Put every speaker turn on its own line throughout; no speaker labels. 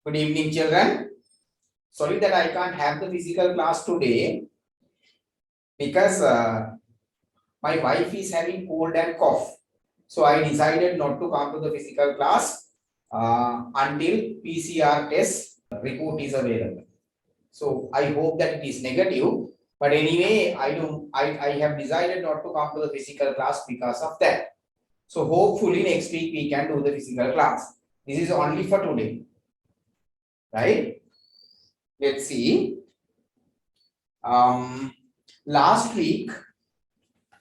Good evening, children. Sorry that I can't have the physical class today because my wife is having cold and cough. So I decided not to come to the physical class until PCR test report is available. So I hope that it is negative. But anyway, I have decided not to come to the physical class because of that. So hopefully next week we can do the physical class. This is only for today. Right? Let's see. Last week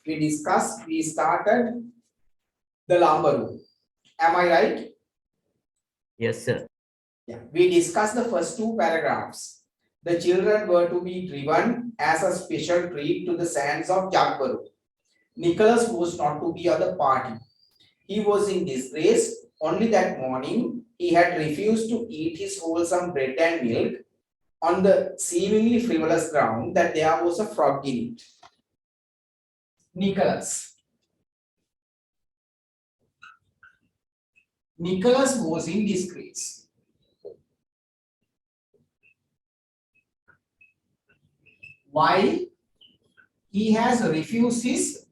we started the Lamba rule. Am I right?
Yes, sir.
Yeah. We discussed the first two paragraphs. The children were to be driven as a special treat to the sands of Jagbaru. Nicholas was not to be at the party. He was in disgrace. Only that morning he had refused to eat his wholesome bread and milk on the seemingly frivolous ground that there was a frog in it. Nicholas was in disgrace. Why? He has refused his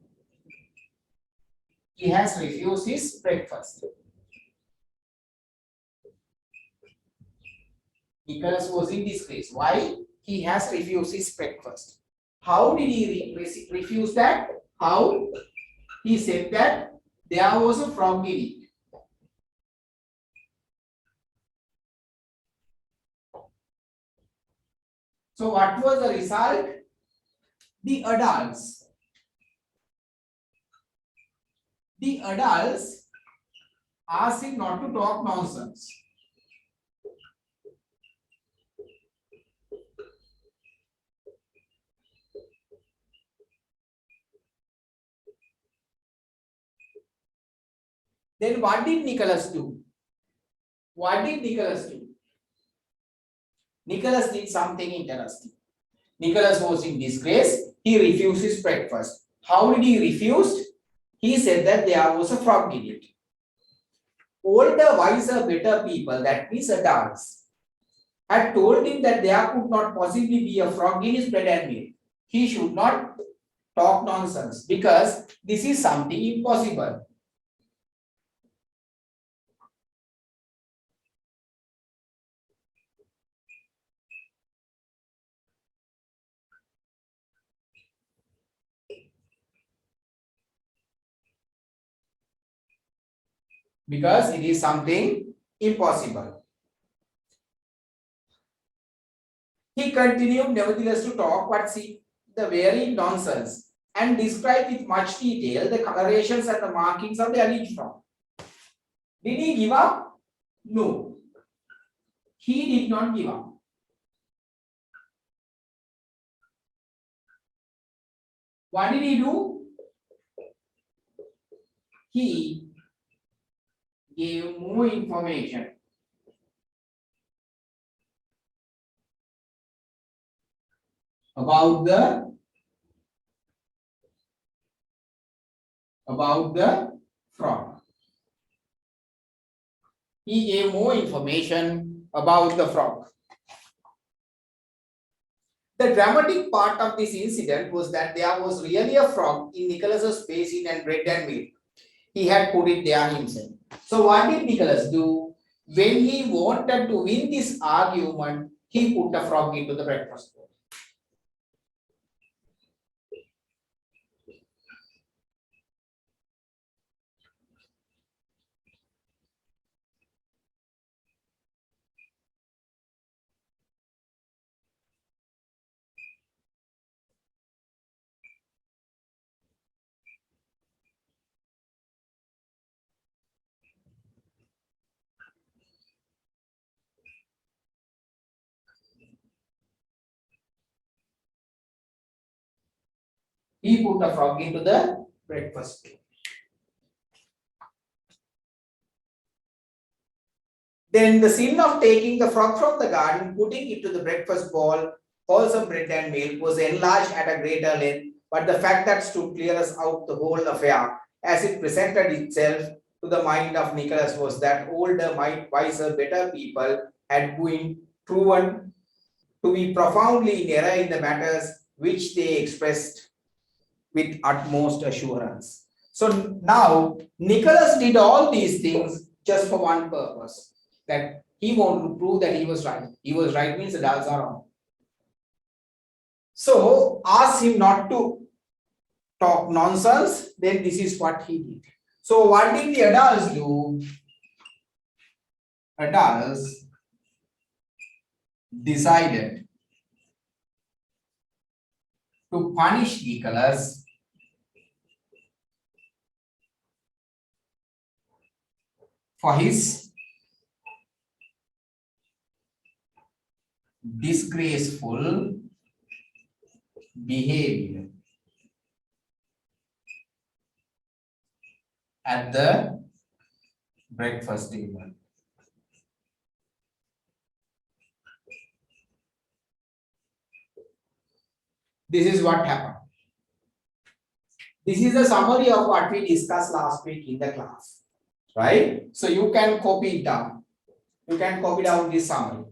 breakfast. Nicholas was in disgrace. Why? He has refused his breakfast. How did he refuse that? How? He said that there was a frog in it. So what was the result? The adults asked him not to talk nonsense. Then what did Nicholas do? Nicholas did something interesting. Nicholas was in disgrace. He refused his breakfast. How did he refuse? He said that there was a frog in it. Older, wiser, better people, that means adults, had told him that there could not possibly be a frog in his bread and milk. He should not talk nonsense because this is something impossible. Because it is something impossible. He continued nevertheless to talk, but see the very nonsense and describe with much detail the colorations and the markings of the alleged frog. Did he give up? No. He did not give up. What did he do? He gave more information. About the frog. He gave more information about the frog. The dramatic part of this incident was that there was really a frog in Nicholas's basin and bread and milk. He had put it there himself. So what did Nicholas do? When he wanted to win this argument, he put a frog into the breakfast bowl. He put a frog into the breakfast bowl. Then the sin of taking the frog from the garden, putting it to the breakfast bowl, wholesome bread and milk, was enlarged at a greater length, but the fact that stood clearest out the whole affair, as it presented itself to the mind of Nicholas, was that older, wiser, better people had been proven to be profoundly in error in the matters which they expressed with utmost assurance. So now Nicholas did all these things just for one purpose, that he wanted to prove that he was right. He was right means the adults are wrong. So ask him not to talk nonsense, then this is what he did. So what did the adults do? Adults decided to punish Nicholas for his disgraceful behavior at the breakfast table. This is what happened. This is a summary of what we discussed last week in the class, right? So you can copy it down. You can copy down this summary.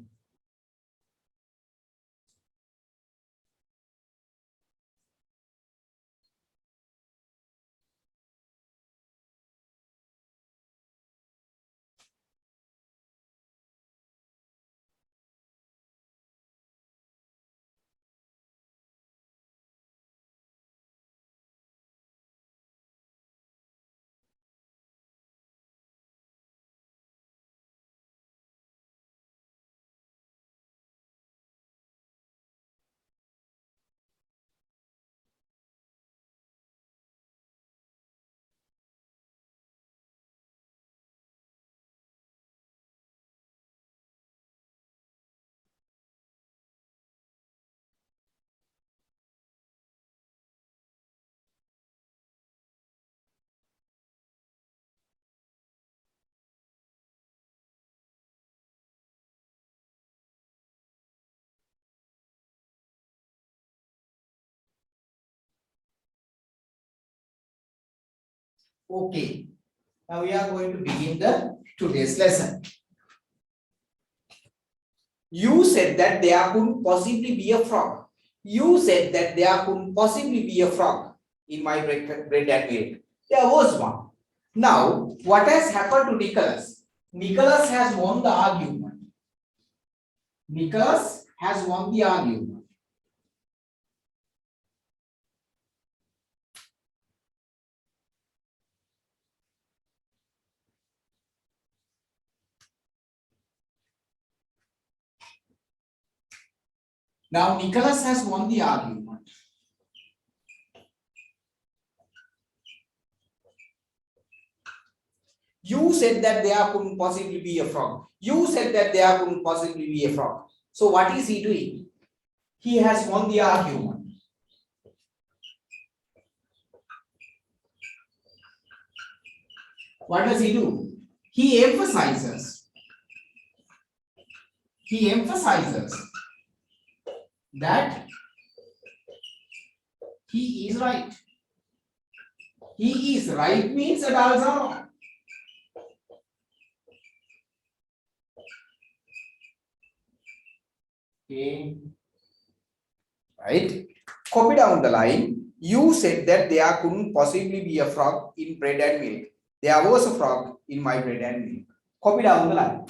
Okay. Now we are going to begin the today's lesson. You said that there couldn't possibly be a frog. You said that there couldn't possibly be a frog in my bread and milk. There was one. Now, what has happened to Nicholas? Nicholas has won the argument. Nicholas has won the argument. Now, Nicholas has won the argument. You said that there couldn't possibly be a frog. You said that there couldn't possibly be a frog. So, what is he doing? He has won the argument. What does he do? He emphasizes that he is right. He is right means adults are wrong. Okay. Right? Copy down the line. You said that there couldn't possibly be a frog in bread and milk. There was a frog in my bread and milk. Copy down the line.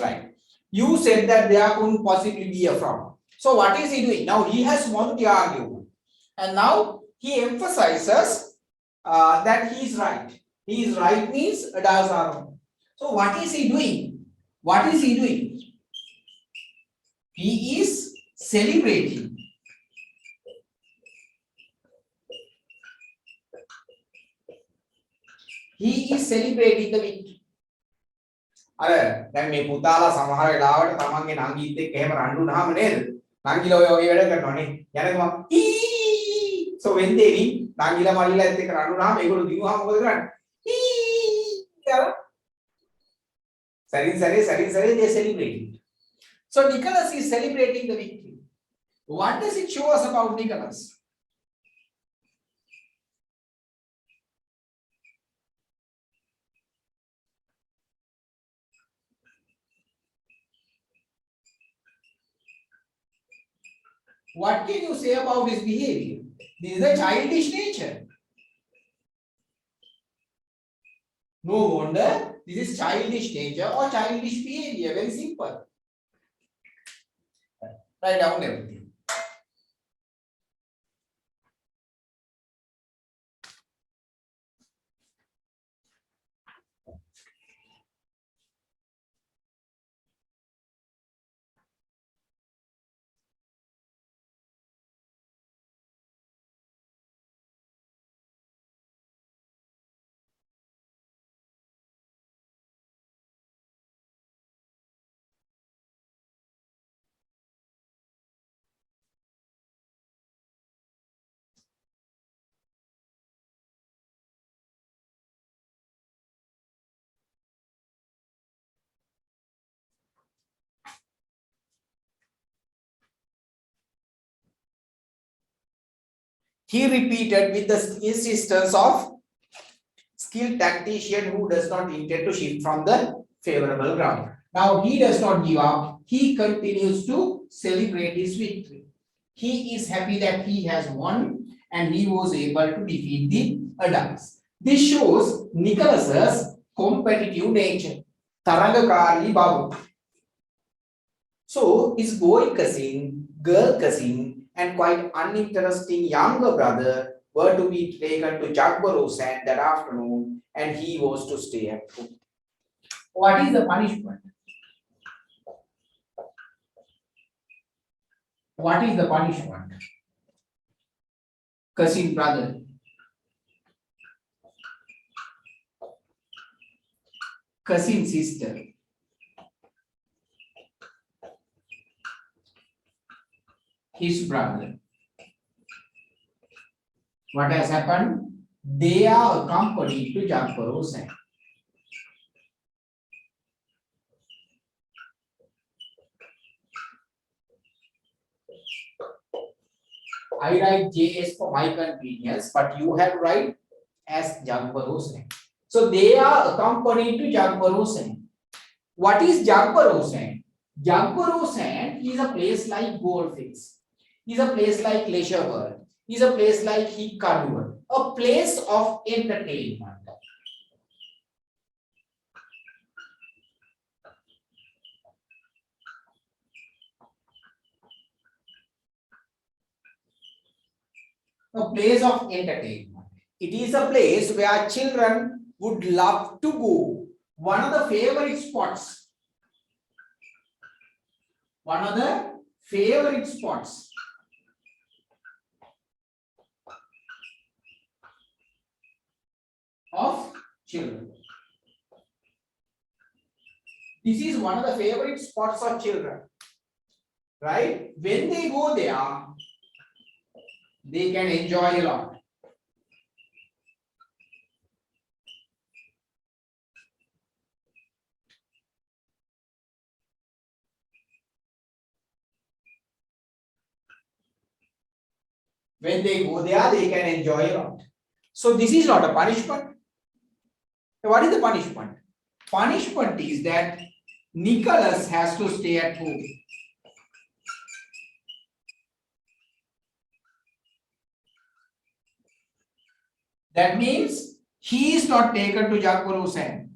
Right. You said that there couldn't possibly be a frog. So what is he doing? Now he has won the argument. And now he emphasizes that he is right. He is right means adults are wrong. So what is he doing? What is he doing? He is celebrating. He is celebrating the victory. අර දැන් මේ පුතාලා සමහර වෙලාවට තමන්ගේ නංගීත් එක්ක එහෙම රණ්ඩු වුනහම නේද? නංගිලා ඔය වගේ වැඩ කරනවා නේ. යනකම so when they win නංගිලා මල්ලිලාත් එක්ක රණ්ඩු වුනහම ඒගොල්ලෝ දිනුවාම මොකද කරන්නේ? කියලා සැරින් they celebrating. So Nicholas is celebrating the victory. What does it show us about Nicholas? What can you say about his behavior? This is a childish nature. No wonder this is childish nature or childish behavior. Very simple. Write down everything. He repeated with the insistence of skilled tactician who does not intend to shift from the favorable ground. Now he does not give up. He continues to celebrate his victory. He is happy that he has won and he was able to defeat the adults. This shows Nicholas's competitive nature. Tarangakari Babu. So his boy cousin, girl cousin, and quite uninteresting younger brother were to be taken to Jagborough Sand that afternoon, and he was to stay at home. What is the punishment? What is the punishment? Cousin brother. Cousin sister. His brother. What has happened? They are accompanied to Jagborough Sand. I write JS for my convenience, but you have write as Jagborough Sand. So they are accompanied to Jagborough Sand. What is Jagborough Sand? Jagborough Sand is a place like Goldfields. Is a place like Leisure World. Is a place like Heath Carnival. A place of entertainment. A place of entertainment. It is a place where children would love to go. One of the favorite spots. One of the favorite spots. Of children. This is one of the favorite spots of children. Right? When they go there, they can enjoy a lot. When they go there, they can enjoy a lot. So this is not a punishment. What is the punishment? Punishment is that Nicholas has to stay at home. That means he is not taken to Jagborough Sand.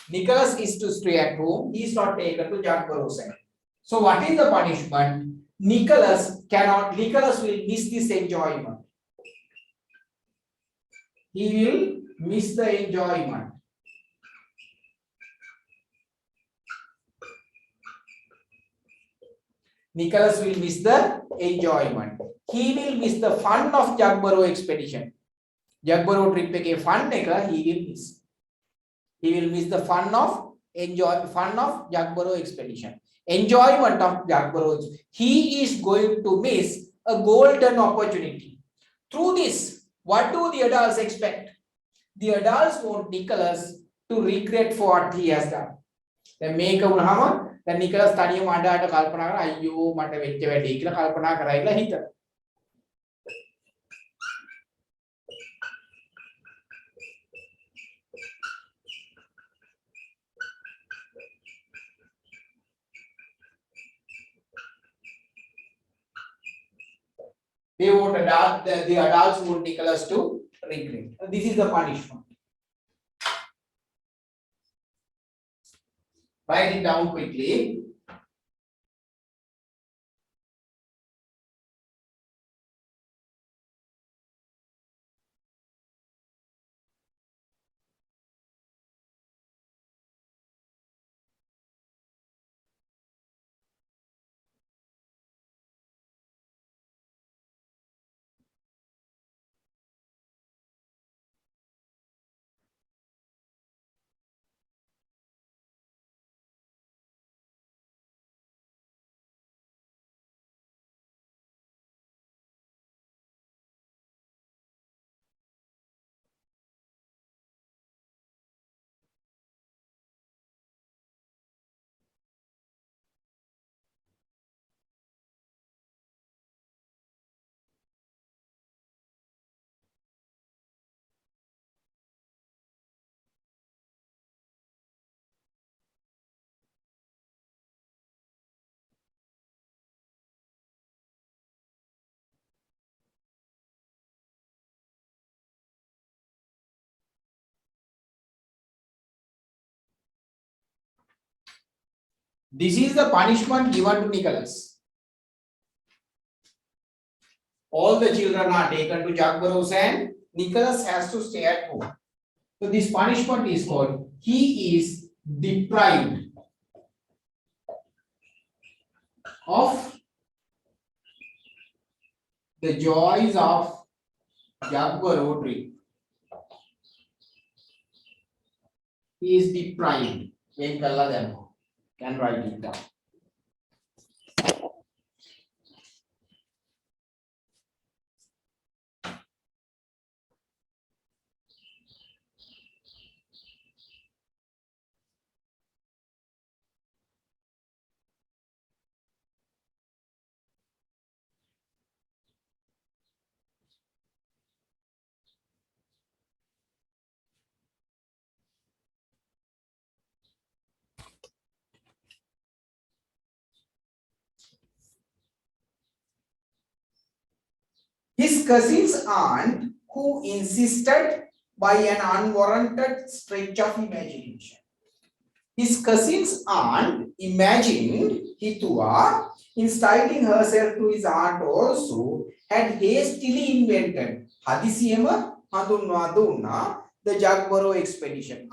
Nicholas is to stay at home. He is not taken to Jagborough Sand. So what is the punishment? Nicholas will miss this enjoyment. He will miss the enjoyment. Nicholas will miss the enjoyment. He will miss the fun of Jagborough expedition. Jagborough trip ke fun eka he will miss. He will miss the fun of Jagborough expedition. Enjoyment of Jagborough. He is going to miss a golden opportunity. Through this, what do the adults expect? The adults want Nicholas to regret for what he has done. Then make a unhama. Then Nicholas study manda at kalpana kara ayyo mata vecche වැඩි කියලා කල්පනා කරයි කියලා හිතන. They want the adults want Nicholas to regret. This is the punishment. Write it down quickly. This is the punishment given to Nicholas. All the children are taken to Jack Burrows and Nicholas has to stay at home. So this punishment is called, he is deprived of the joys of Jagbaro trip. He is deprived. Can write it down. His cousin's aunt, who insisted by an unwarranted stretch of imagination. His cousin's aunt imagined Hitua, in styling herself to his aunt also, had hastily invented Hadisiyama Hadunwaduna, the Jagbaro expedition.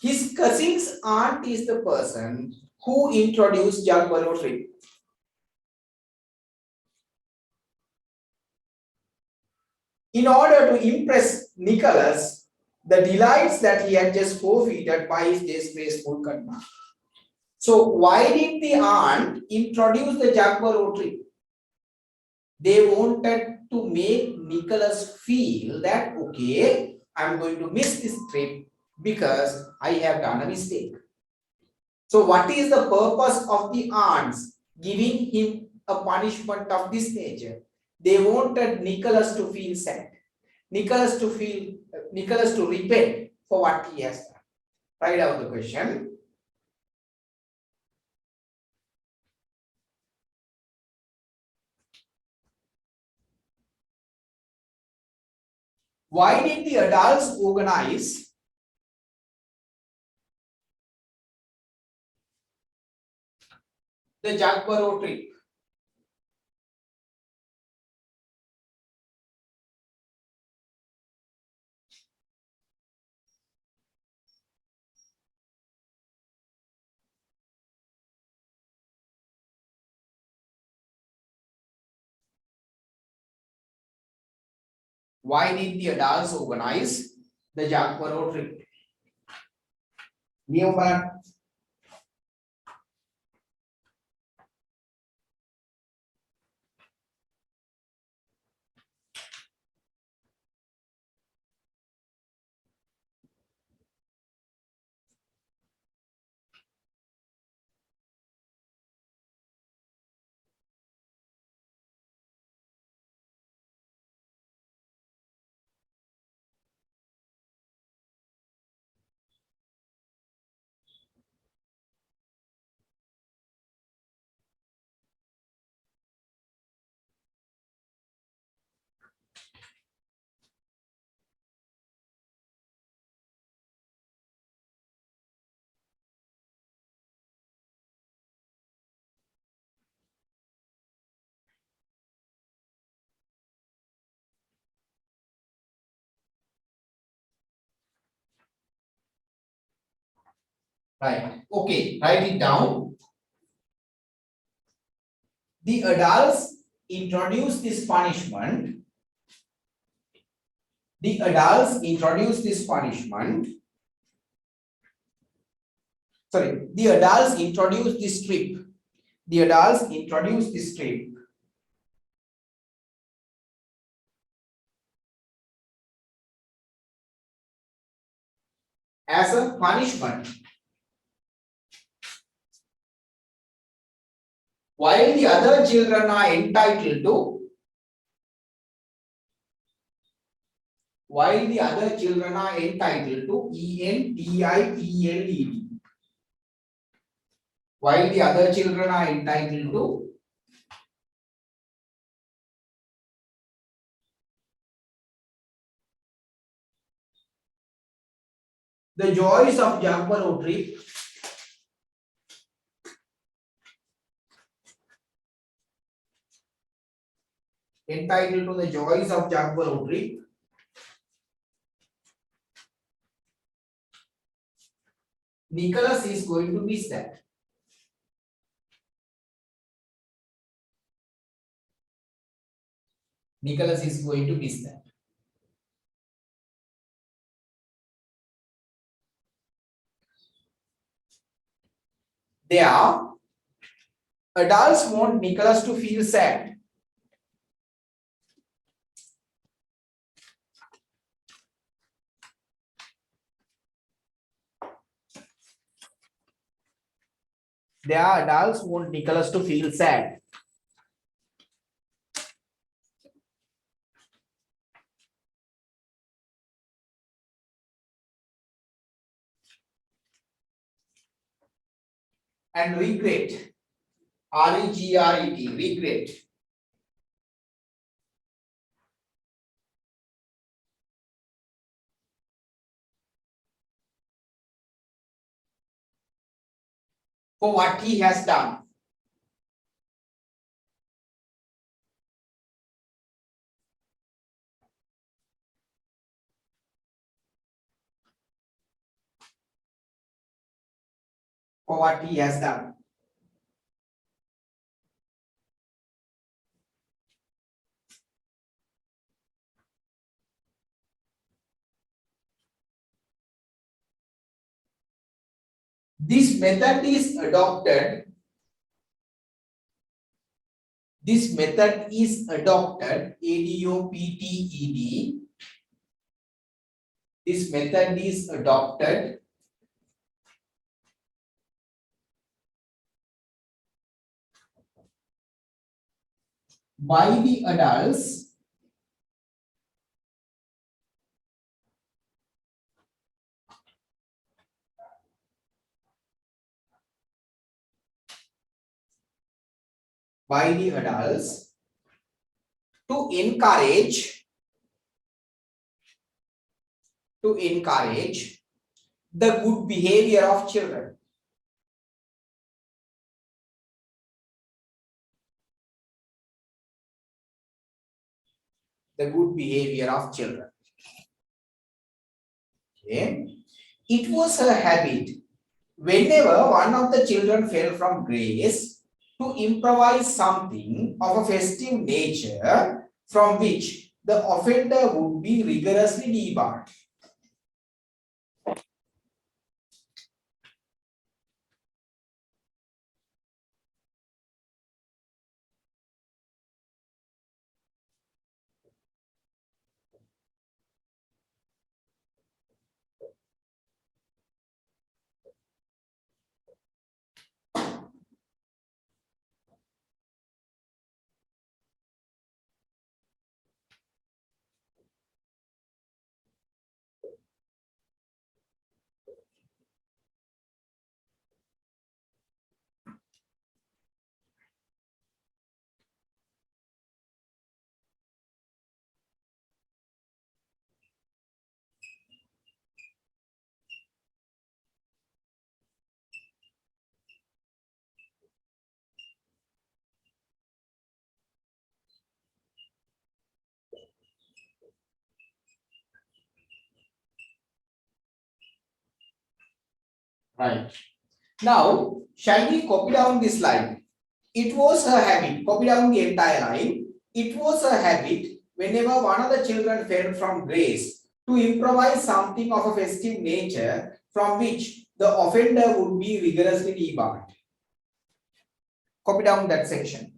His cousin's aunt is the person who introduced Jagbaro trip. In order to impress Nicholas, the delights that he had just forfeited by his disgraceful karma. So why did the aunt introduce the Jagbaro trip? They wanted to make Nicholas feel that, okay, I'm going to miss this trip because I have done a mistake. So what is the purpose of the aunts giving him a punishment of this nature? They wanted Nicholas to feel sad. Nicholas to repent for what he has done. Write out the question. Why did the adults organize the Jagbaro trip? Why did the adults organize the Jagbaro trip? Right. Okay, write it down. The adults introduce this punishment. The adults introduce this punishment. Sorry, the adults introduce this strip. The adults introduce this strip as a punishment, while the other children are entitled to, while the other children are entitled to ENTITLED. While the other children are entitled to the joys of Jagbaro trip, entitled to the joys of Jagbaro trip, Nicholas is going to miss that. Nicholas is going to miss that. There, adults want Nicholas to feel sad. There, adults want Nicholas to feel sad. And regret. REGRET, regret. For what he has done. For what he has done. This method is adopted. This method is adopted, ADOPTED. This method is adopted by the adults to encourage the good behavior of children. The good behavior of children. Okay. It was her habit, whenever one of the children fell from grace, to improvise something of a festive nature from which the offender would be rigorously debarred. Right. Now, shall we copy down this line? It was her habit. Copy down the entire line. It was her habit whenever one of the children fell from grace to improvise something of a festive nature from which the offender would be rigorously debarred. Copy down that section.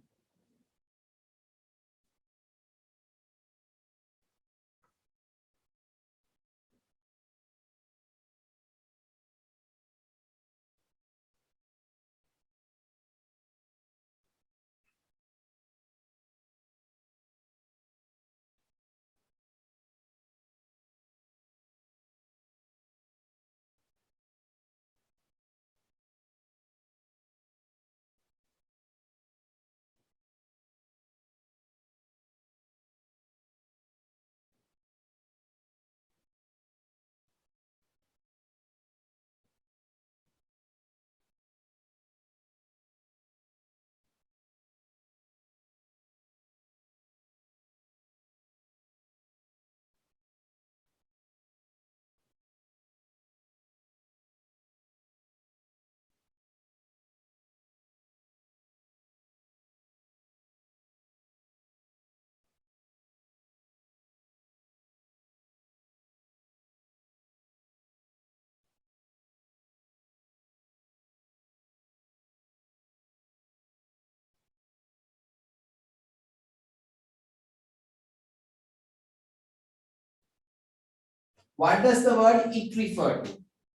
What does the word it refer to?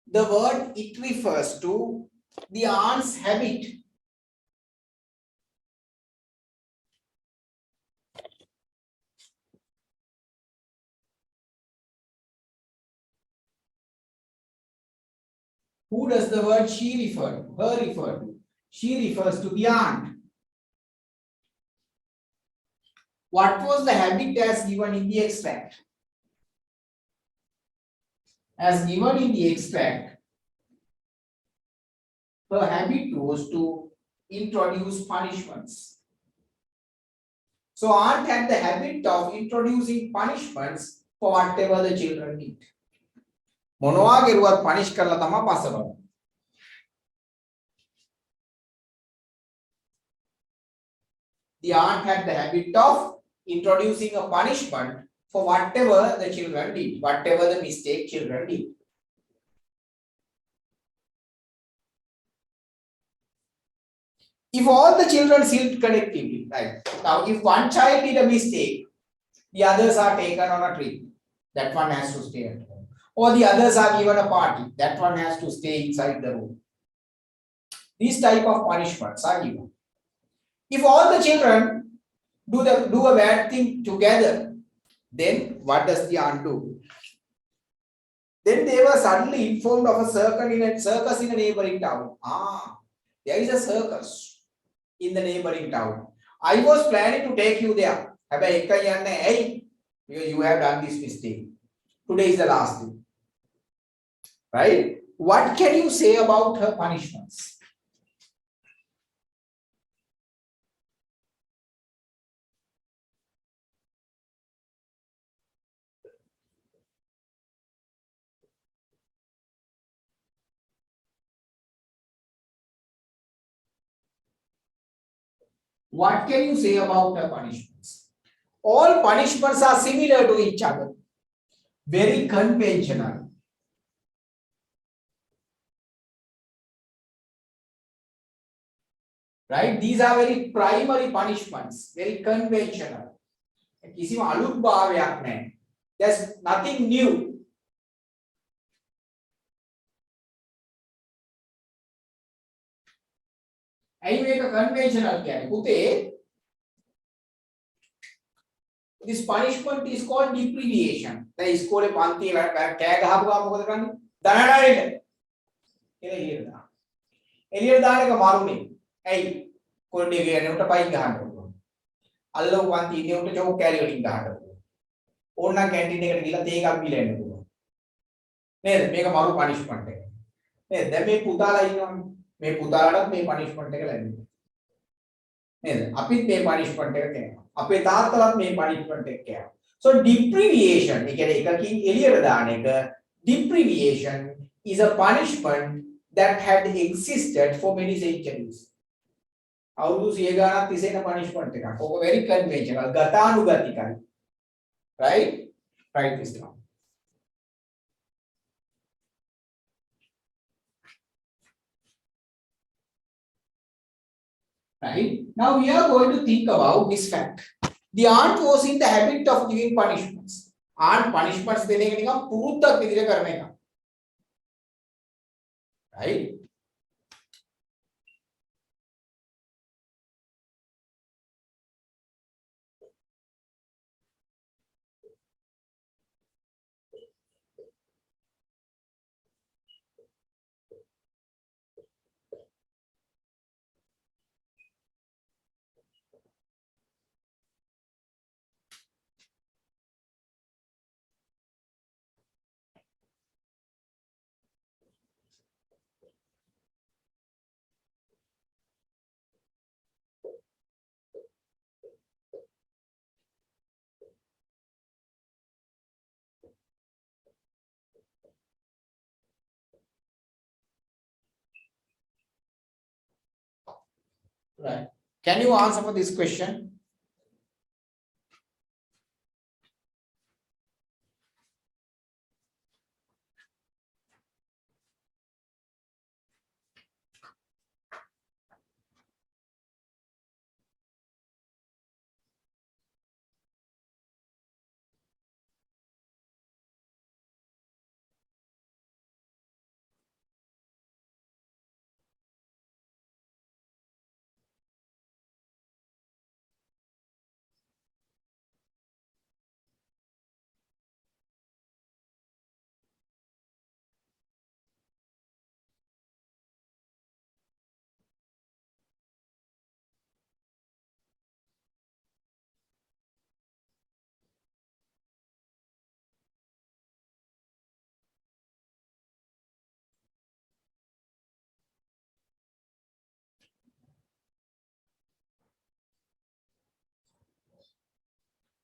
The word it refers to the aunt's habit. Who does the word she refer to? Her refer to? She refers to the aunt. What was the habit as given in the extract? As given in the extract, her habit was to introduce punishments. So aunt had the habit of introducing punishments for whatever the children did. මොනවා කෙරුවත් පනිෂ් කරලා තමයි පස්සවන්නේ. The aunt had the habit of introducing a punishment for whatever the children did, whatever the mistake children did. If all the children sinned collectively, right? Now, if one child did a mistake, the others are taken on a trip. That one has to stay at home. Or the others are given a party. That one has to stay inside the room. These type of punishments are given. If all the children do a bad thing together, then what does the aunt do? Then they were suddenly informed of a circus in a neighboring town. There is a circus in the neighboring town. I was planning to take you there. Hey, you have done this mistake. Today is the last day. Right? What can you say about her punishments? What can you say about her punishments? All punishments are similar to each other. Very conventional. Right? These are very primary punishments, very conventional. කිසිම අලුත් භාවයක් නැහැ. There's nothing new. ඇයි මේක conventional කියන්නේ? පුතේ, this punishment is called deprivation. දැන් ඉස්කෝලේ පන්තියේ කෑ ගහපු ගමන් මොකද කරන්නේ? දනඩාරෙන්න. කියලා එළියට දානවා. එළියට දාන එක මරුනේ. ඇයි? කොණ්ඩේ ගියනේ උට පයින් ගහන්න ඕන. අල්ලව පන්ති ඉන්නේ උට චෝක් කෑලි වලින් ගහන්න ඕන. ඕනනම් කැන්ටින් එකට ගිහලා තේ එකක් බීලා එන්න පුළුවන්. නේද? මේක මරු පනිෂ්මන්ට් එක. නේද? දැන් මේ පුතාලා ඉන්නවනේ. මේ පුතාලටත් මේ පනිෂ්මන්ට් එක ලැබෙනවා. නේද? අපිත් මේ පනිෂ්මන්ට් එක කරනවා. අපේ තාත්තලාත් මේ පනිෂ්මන්ට් එක කරනවා. So deprivation, ඒ කියන්නේ එකකින් එළියට දාන එක, deprivation is a punishment that had existed for many centuries. අවුරුදු 100 ගානක් තිසෙන punishment එකක්. ඕක very conventional, ගතානුගතිකයි. Right? Write this down. Right? Now we are going to think about this fact. The aunt was in the habit of giving punishments. Aunt punishments දෙන එක නිකන් පුරුද්දක් විදිහට කරන එක. Right? Right. Can you answer for this question?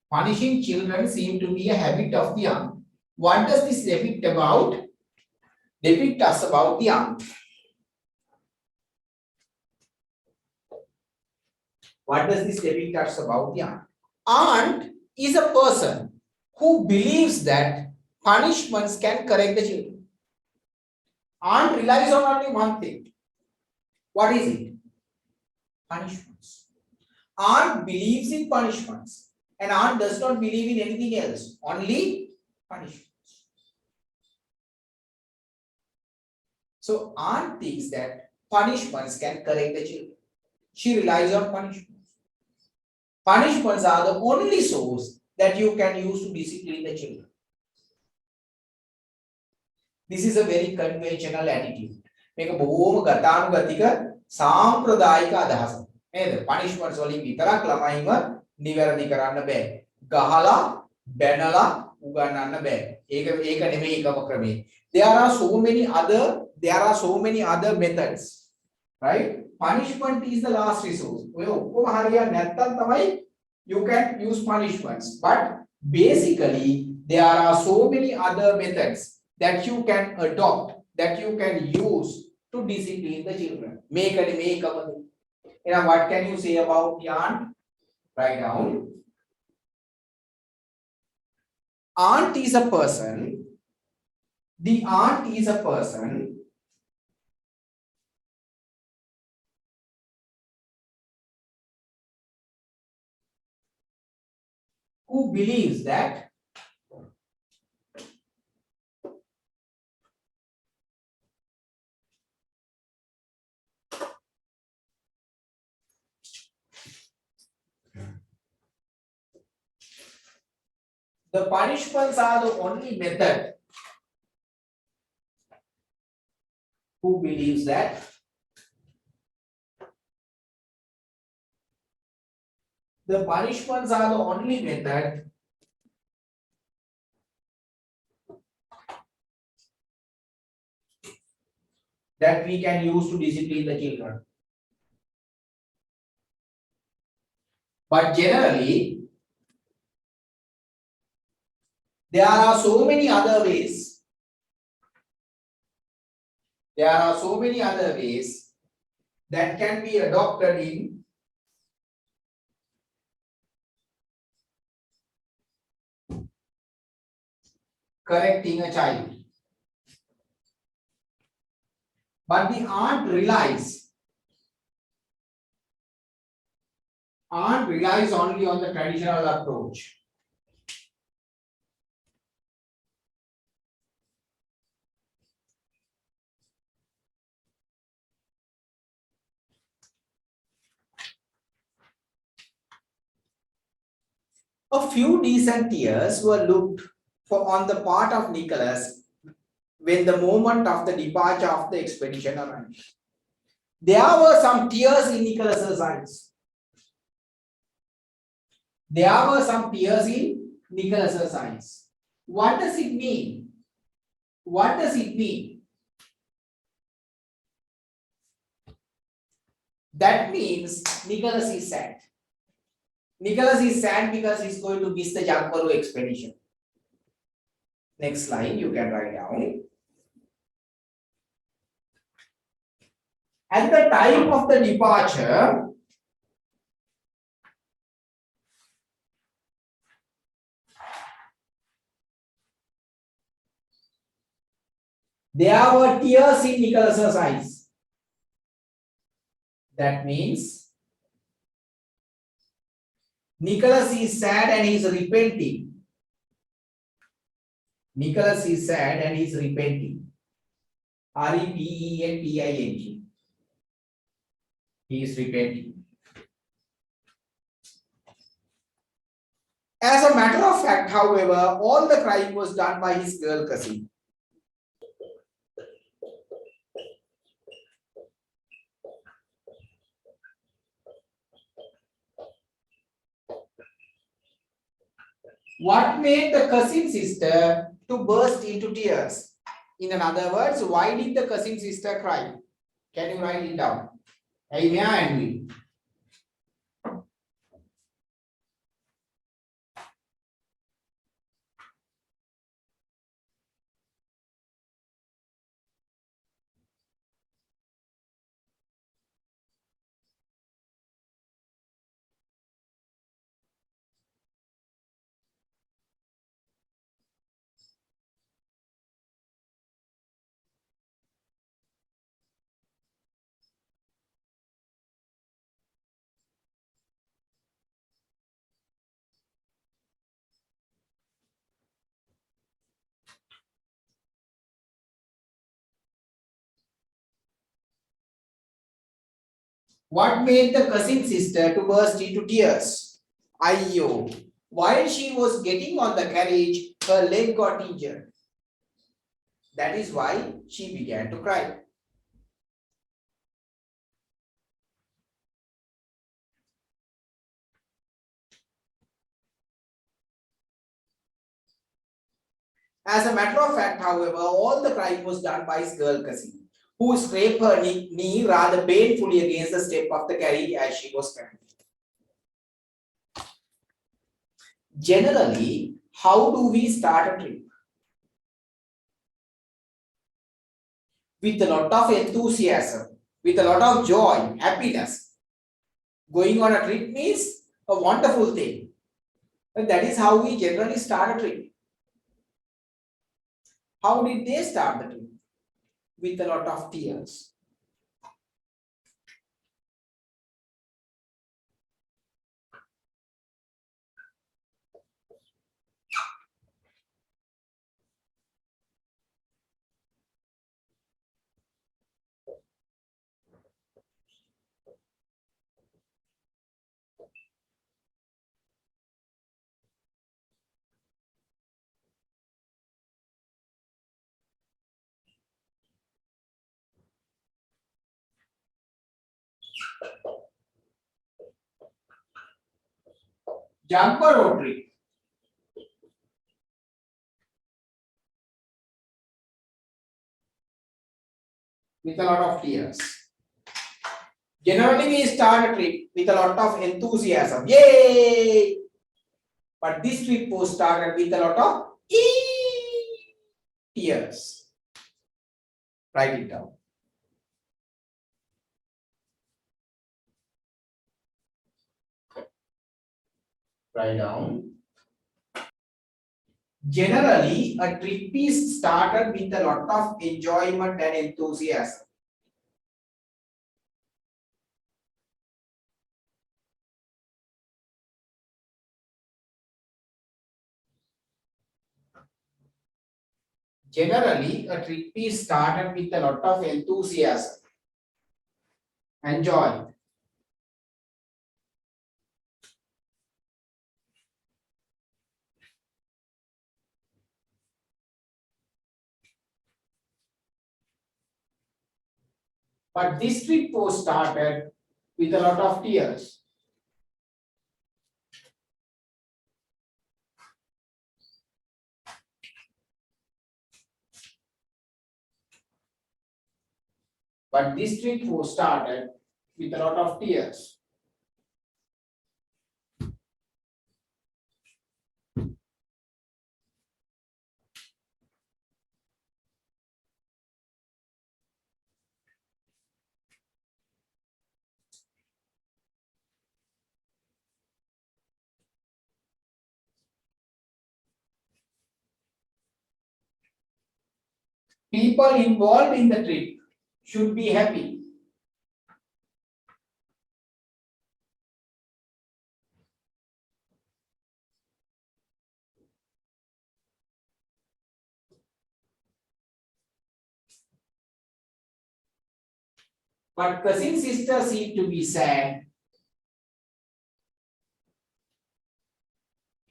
Punishing children seem to be a habit of the young. What does this depict us about the young? What does this depict us about the aunt? Aunt is a person who believes that punishments can correct the children. Aunt relies on only one thing. What is it? Punishments. Aunt believes in punishments. And aunt does not believe in anything else, only punishments. So aunt thinks that punishments can correct the children. She relies on punishments. Punishments are the only source that you can use to discipline the children. This is a very conventional attitude. මේක බොහෝම ගතානුගතික සාම්ප්‍රදායික අදහසක්. නේද? punishments වලින් විතරක් ළමයින්ව නිවැරදි කරන්න බෑ. ගහලා බැනලා උගන්වන්න බෑ. ඒක නෙමෙයි එකම ක්‍රමය. There are so many other methods. Right? Punishment is the last resource. ඔය ඔක්කොම හරියන්නේ නැත්තම් තමයි you can use punishments. But basically there are so many other methods that you can adopt, that you can use to discipline the children. Now what can you say about the aunt? Write down. Aunt is a person. The aunt is a person who believes that the punishments are the only method. Who believes that the punishments are the only method that we can use to discipline the children. But generally, there are so many other ways There are so many other ways that can be adopted in correcting a child. But the aunt relies only on the traditional approach. A few decent tears were looked for on the part of Nicholas when the moment of the departure of the expedition arrived. There were some tears in Nicholas's eyes. There were some tears in Nicholas's eyes. What does it mean? What does it mean? That means Nicholas is sad. Nicholas is sad because he's going to miss the Jangbaru expedition. Next line you can write down. At the time of the departure, there were tears in Nicholas's eyes. That means Nicholas is sad and he is repenting. Nicholas is sad and he is repenting. R-E-P-E-N-T-I-N-G. He is repenting. As a matter of fact, however, all the crying was done by his girl cousin. What made the cousin sister to burst into tears? In other words, why did the cousin sister cry? Can you write it down? Hey, may I and me? What made the cousin sister to burst into tears? Ayyo. While she was getting on the carriage, her leg got injured. That is why she began to cry. As a matter of fact, however, all the crying was done by his girl cousin, who scraped her knee rather painfully against the step of the carriage as she was crying. Generally, how do we start a trip? With a lot of enthusiasm, with a lot of joy, happiness. Going on a trip means a wonderful thing. But that is how we generally start a trip. How did they start the trip? With a lot of tears. Jumper road trip. With a lot of tears. Generally, we start a trip with a lot of enthusiasm. Yay! But this trip was started with a lot of tears. Write it down. Write down. Generally, a trip is started with a lot of enjoyment and enthusiasm. Generally, a trip is started with a lot of enthusiasm and joy. But this trip was started with a lot of tears. But this trip was started with a lot of tears. People involved in the trip should be happy. But cousin sister seemed to be sad.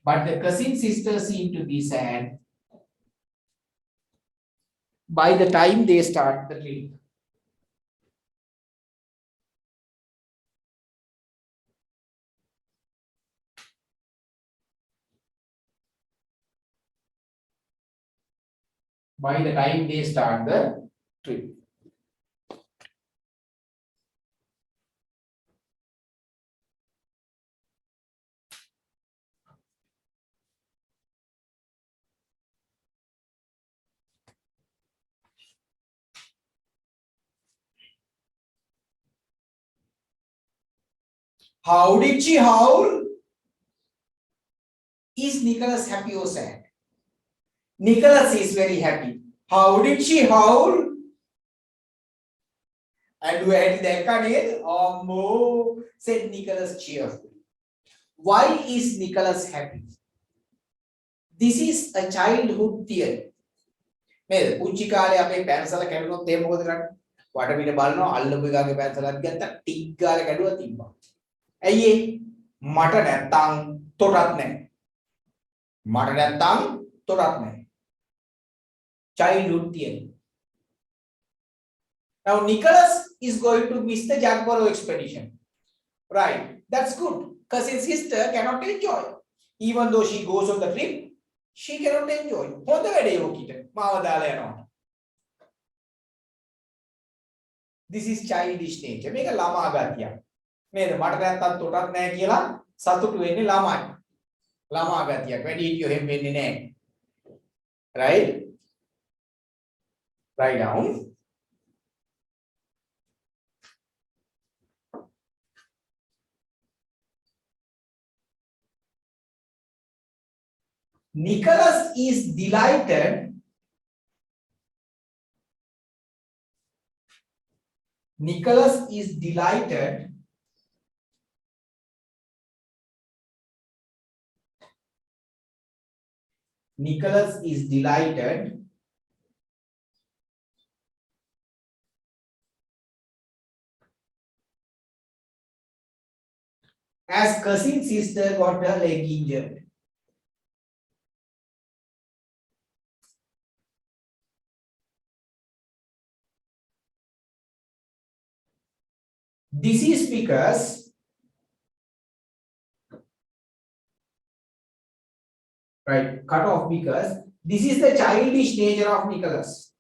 But the cousin sister seemed to be sad by the time they start the trip. By the time they start the trip. How did she howl? Is Nicholas happy or sad? Nicholas is very happy. How did she howl? And when they said Nicholas cheerfully. Why is Nicholas happy? This is a childhood theory. නේද? පුංචි කාලේ අපේ පැන්සල කැඩුනොත් එහෙම මොකද කරන්නේ? වටපිට බලනවා අල්ලපු එකාගේ පැන්සලක් ගත්තා ටික් ගාලා කැඩුවා තිබ්බා. ඇයි ඒ? මට නැත්තම් තොටක් නැහැ. මට නැත්තම් තොටක් නැහැ. Childhood theory. Now Nicholas is going to miss the Jack Barrow expedition. Right. That's good. Because his sister cannot enjoy. Even though she goes on the trip, she cannot enjoy. හොඳ වැඩේ ඔකිට. මාව දාලා යනවා. This is childish nature. මේක ළමා ගතියක්. නේද? මට නැත්තම් තොටක් නැහැ කියලා සතුටු වෙන්නේ ළමයි. ළමා ගතියක්. වැඩි හිටියෝ එහෙම වෙන්නේ නැහැ. Right? Write down. Nicholas is delighted. Nicholas is delighted. Nicholas is delighted as cousin sister got her leg injured. This is because right, cut off because this is the childish nature of Nicholas.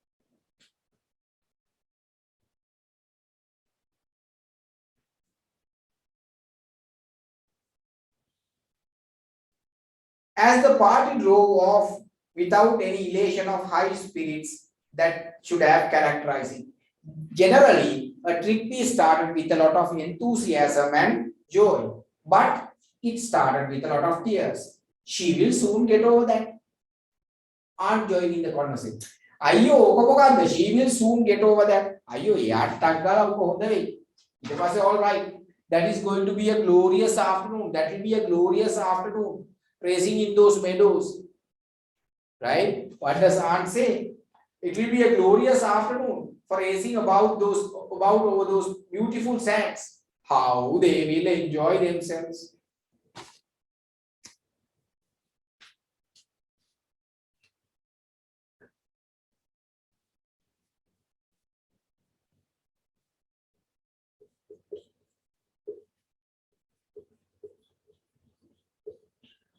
As the party drove off without any elation of high spirits that should have characterized it. Generally, a trip is started with a lot of enthusiasm and joy, but It started with a lot of tears. She will soon get over that. Aunt joining the conversation. අයියෝ ඕක මොකද්ද? She will soon get over that. අයියෝ එයාට ටක් ගාලා ඕක හොඳ වෙයි. ඊට පස්සේ all right. That is going to be a glorious afternoon. That will be a glorious afternoon. Racing in those meadows. Right? What does aunt say? It will be a glorious afternoon for racing about over those beautiful sands. How they will enjoy themselves.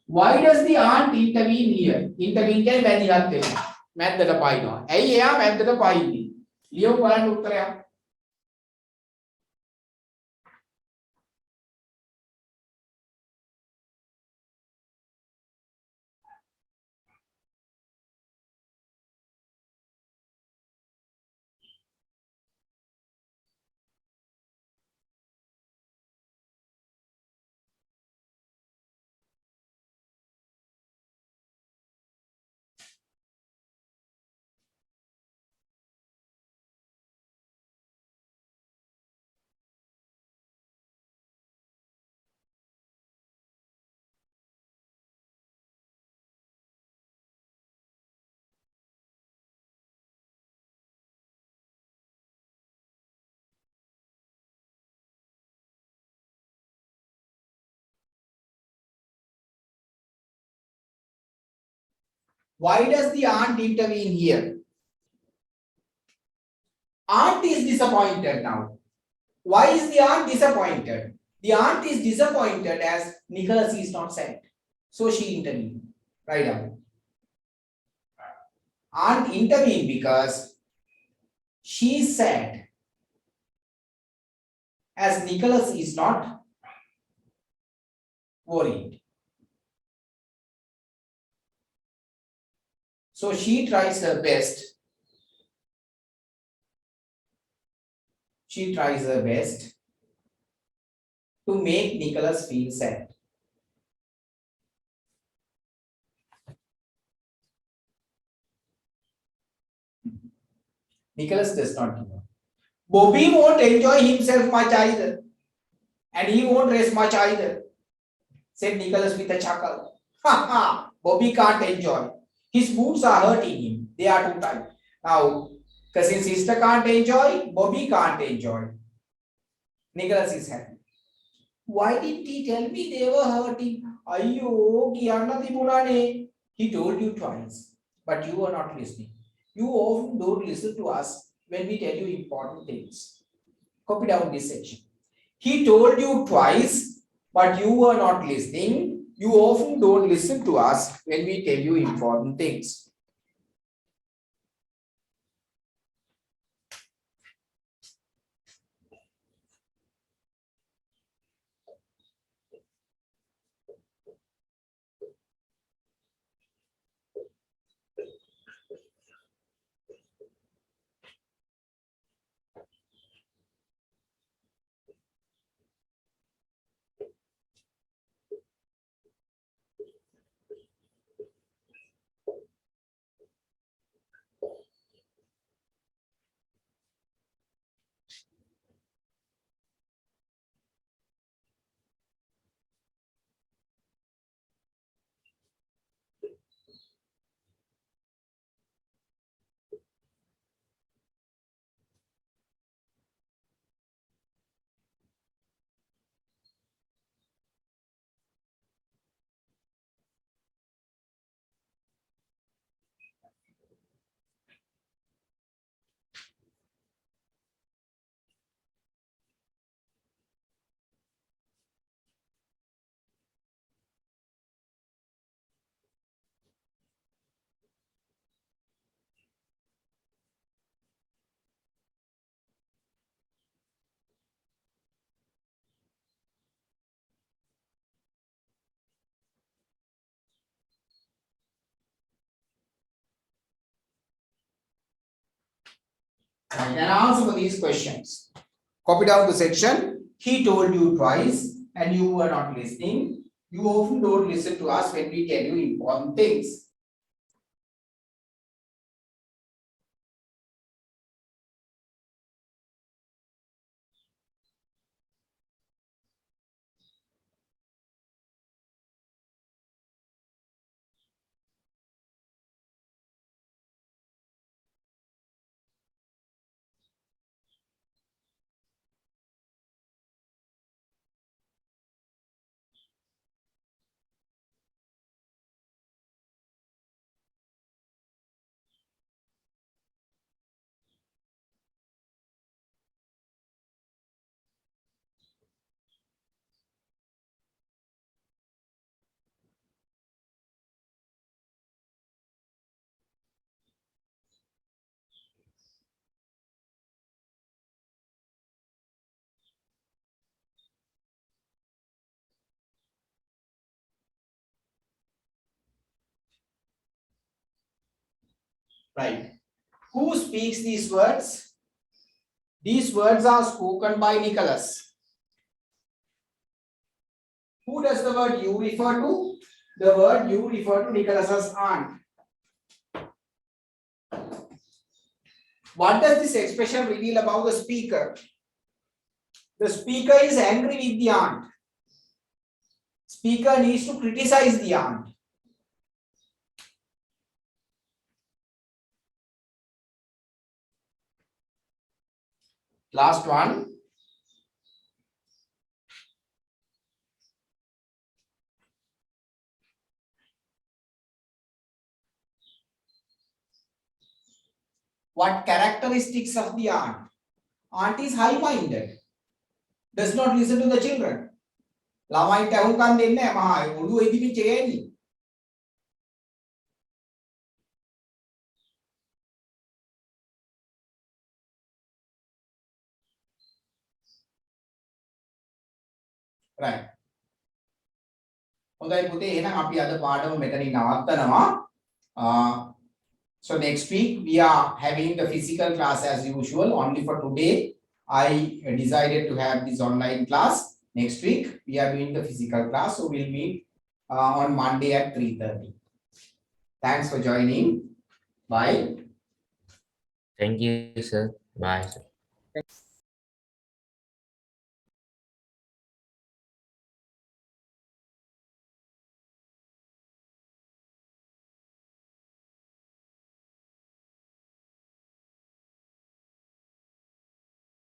Why does the aunt intervene here? Intervene කියන්නේ වැදිහත් වෙනවා. මැද්දට පයින්නවා. ඇයි එයා මැද්දට පයින්නේ? ලියමු බලන්න උත්තරයක්. Why does the aunt intervene here? Aunt is disappointed now. Why is the aunt disappointed? The aunt is disappointed as Nicholas is not sent. So she intervened. Right down. Aunt intervened because she is sad as Nicholas is not worried. So she tries her best. She tries her best to make Nicholas feel sad. Nicholas does not give up. Bobby won't enjoy himself much either. And he won't rest much either, said Nicholas with a chuckle. Ha ha, Bobby can't enjoy. His boots are hurting him. They are too tight. Now, cousin sister can't enjoy, Bobby can't enjoy. Nicholas is happy. Why didn't he tell me they were hurting? Ayyo, kiyanna tibunane. He told you twice, but you were not listening. You often don't listen to us when we tell you important things. Copy down this section. He told you twice, but you were not listening. You often don't listen to us when we tell you important things. Write an answer for these questions. Copy down the section. He told you twice and you were not listening. You often don't listen to us when we tell you important things. Right. Who speaks these words? These words are spoken by Nicholas. Who does the word you refer to? The word you refer to Nicholas's aunt. What does this expression reveal about the speaker? The speaker is angry with the aunt. Speaker needs to criticize the aunt. Last one. What characteristics of the aunt? Aunt is high-minded. Does not listen to the children. ළමයින්ට අහුම්කම් දෙන්නේ නැහැ. මහා ඔළුව ඉදිමිච්ච ගෑණි. Right. හොඳයි පුතේ එහෙනම් අපි අද පාඩම මෙතනින් නවත්තනවා. So next week we are having the physical class as usual. Only for today I decided to have this online class. Next week we are doing the physical class, so we'll meet on Monday at 3:30. Thanks for joining. Bye.
Thank you, sir. Bye, sir.